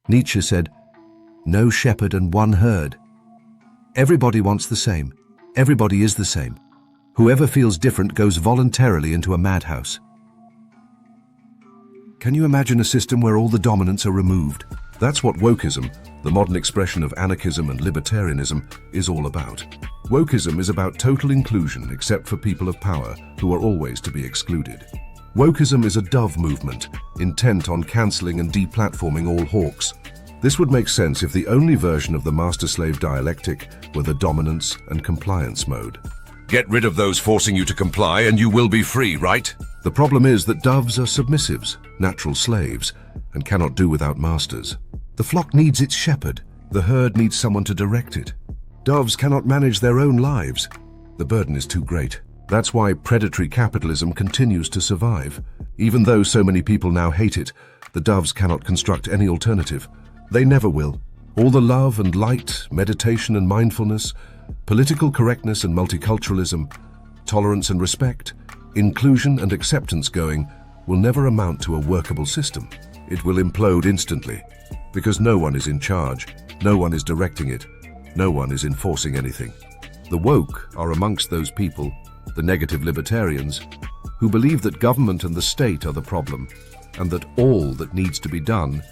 Nietzsche said, "No shepherd and one herd." Everybody wants the same. Everybody is the same. Whoever feels different goes voluntarily into a madhouse. Can you imagine a system where all the dominants are removed? That's what wokeism, the modern expression of anarchism and libertarianism, is all about. Wokeism is about total inclusion except for people of power who are always to be excluded. Wokeism is a dove movement, intent on cancelling and deplatforming all hawks. This would make sense if the only version of the master-slave dialectic were the dominance and compliance mode. Get rid of those forcing you to comply and you will be free, right? The problem is that doves are submissives, natural slaves, and cannot do without masters. The flock needs its shepherd. The herd needs someone to direct it. Doves cannot manage their own lives. The burden is too great. That's why predatory capitalism continues to survive. Even though so many people now hate it, the doves cannot construct any alternative. They never will. All the love and light, meditation and mindfulness, political correctness and multiculturalism, tolerance and respect, inclusion and acceptance going will never amount to a workable system. It will implode instantly, because no one is in charge, no one is directing it, no one is enforcing anything. The woke are amongst those people, the negative libertarians, who believe that government and the state are the problem, and that all that needs to be done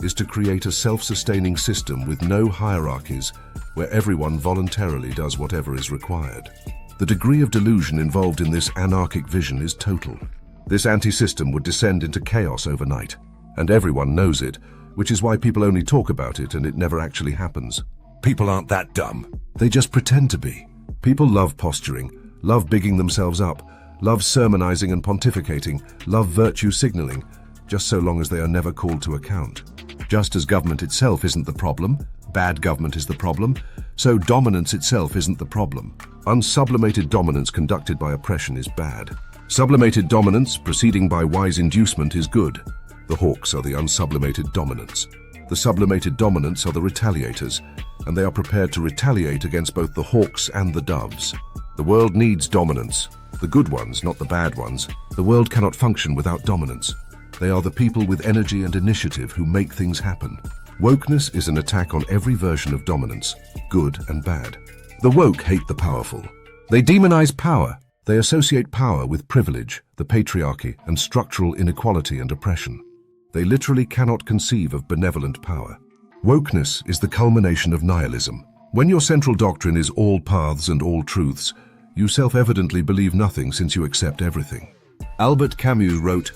is to create a self-sustaining system with no hierarchies where everyone voluntarily does whatever is required. The degree of delusion involved in this anarchic vision is total. This anti-system would descend into chaos overnight, and everyone knows it, which is why people only talk about it and it never actually happens. People aren't that dumb. They just pretend to be. People love posturing, love bigging themselves up, love sermonizing and pontificating, love virtue signaling, just so long as they are never called to account. Just as government itself isn't the problem, bad government is the problem, so dominance itself isn't the problem. Unsublimated dominance conducted by oppression is bad. Sublimated dominance proceeding by wise inducement is good. The hawks are the unsublimated dominants. The sublimated dominants are the retaliators, and they are prepared to retaliate against both the hawks and the doves. The world needs dominance. The good ones, not the bad ones. The world cannot function without dominance. They are the people with energy and initiative who make things happen. Wokeness is an attack on every version of dominance, good and bad. The woke hate the powerful. They demonize power. They associate power with privilege, the patriarchy, and structural inequality and oppression. They literally cannot conceive of benevolent power. Wokeness is the culmination of nihilism. When your central doctrine is all paths and all truths, you self-evidently believe nothing since you accept everything. Albert Camus wrote,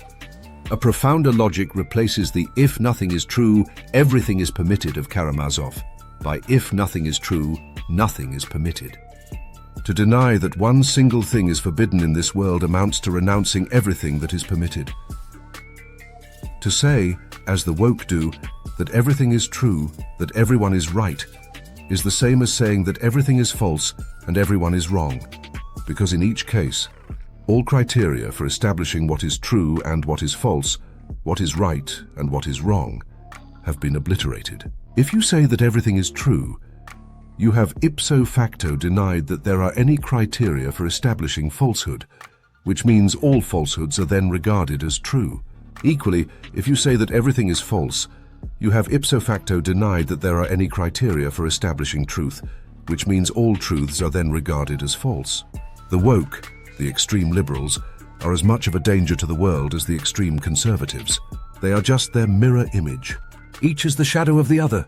"A profounder logic replaces the 'if nothing is true, everything is permitted' of Karamazov by 'if nothing is true, nothing is permitted.' To deny that one single thing is forbidden in this world amounts to renouncing everything that is permitted. To say, as the woke do, that everything is true, that everyone is right, is the same as saying that everything is false and everyone is wrong, because in each case, all criteria for establishing what is true and what is false, what is right and what is wrong, have been obliterated. If you say that everything is true, you have ipso facto denied that there are any criteria for establishing falsehood, which means all falsehoods are then regarded as true. Equally, if you say that everything is false, you have ipso facto denied that there are any criteria for establishing truth, which means all truths are then regarded as false. The woke, the extreme liberals, are as much of a danger to the world as the extreme conservatives. They are just their mirror image. Each is the shadow of the other.